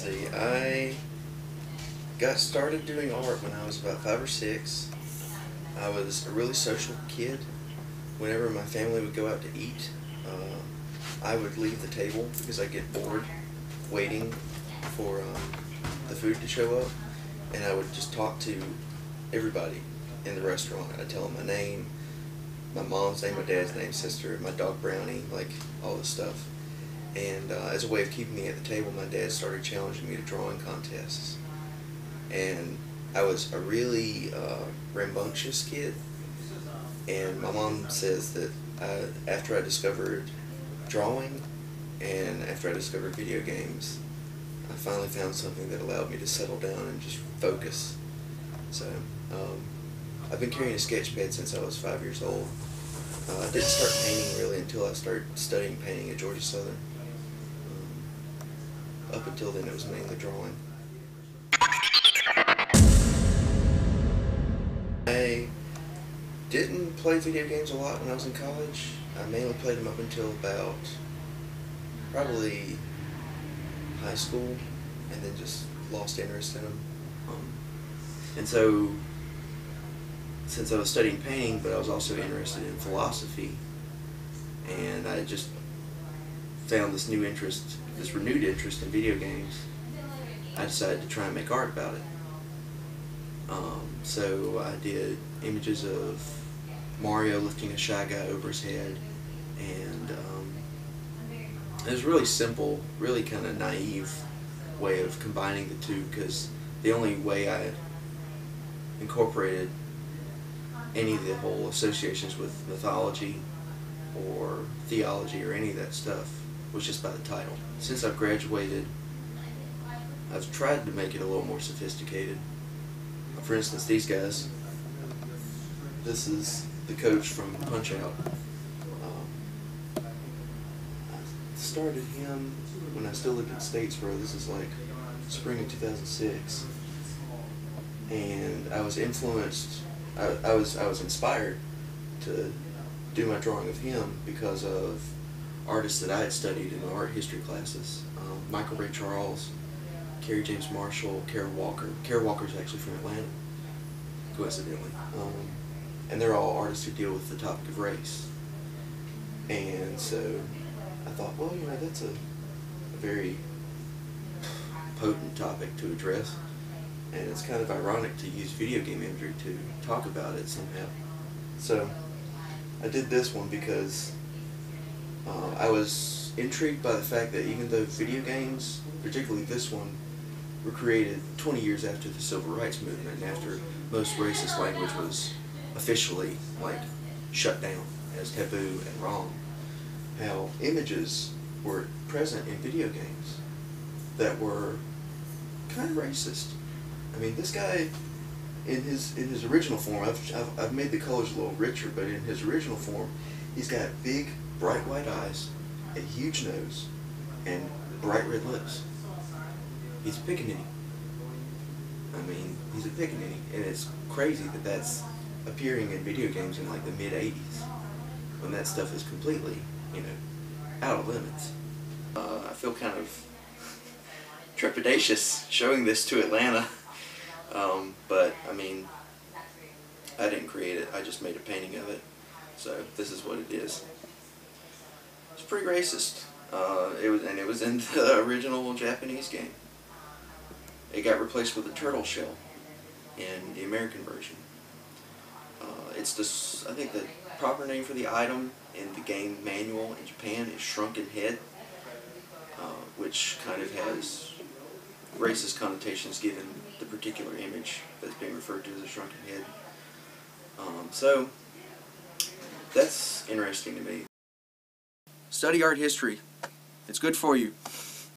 see, I got started doing art when I was about 5 or 6. I was a really social kid. Whenever my family would go out to eat, I would leave the table because I'd get bored waiting for the food to show up, and I would just talk to everybody in the restaurant. I'd tell them my name, my mom's name, my dad's name, sister, my dog Brownie, like all this stuff. And as a way of keeping me at the table, my dad started challenging me to drawing contests. And I was a really rambunctious kid, and my mom says that after I discovered drawing and after I discovered video games, I finally found something that allowed me to settle down and just focus. So I've been carrying a sketch pad since I was 5 years old. I didn't start painting really until I started studying painting at Georgia Southern. Up until then it was mainly drawing. I didn't play video games a lot when I was in college. I mainly played them up until about probably high school, and then just lost interest in them. And so, since I was studying painting, but I was also interested in philosophy, and I just found this renewed interest in video games, I decided to try and make art about it. So I did images of Mario lifting a Shy Guy over his head, and it was really simple, really kind of naive way of combining the two, because the only way I incorporated any of the whole associations with mythology or theology or any of that stuff was just by the title. Since I've graduated, I've tried to make it a little more sophisticated. For instance, these guys. This is the coach from Punch-Out. I started him when I still lived in Statesboro. This is like spring of 2006, and I was influenced. I was inspired to do my drawing of him because of artists that I had studied in the art history classes. Michael Ray Charles, Kerry James Marshall, Kara Walker. Kara Walker's actually from Atlanta, coincidentally. And they're all artists who deal with the topic of race. And so I thought, well, you know, that's a very potent topic to address, and it's kind of ironic to use video game imagery to talk about it somehow. So I did this one because I was intrigued by the fact that even though video games, particularly this one, were created 20 years after the Civil Rights Movement, after most racist language was officially shut down as taboo and wrong, how images were present in video games that were kind of racist. I mean, this guy, in his original form, I've made the colors a little richer, but in his original form, he's got big, bright white eyes, a huge nose, and bright red lips. He's a pickaninny. I mean, he's a pickaninny, and it's crazy that that's appearing in video games in like the mid-'80s, when that stuff is completely, you know, out of limits. I feel kind of trepidatious showing this to Atlanta, but I mean, I didn't create it, I just made a painting of it, so this is what it is. It's pretty racist. It was in the original Japanese game. It got replaced with a turtle shell in the American version. I think the proper name for the item in the game manual in Japan is Shrunken Head, which kind of has racist connotations given the particular image that's being referred to as a shrunken head. So that's interesting to me. Study art history. It's good for you.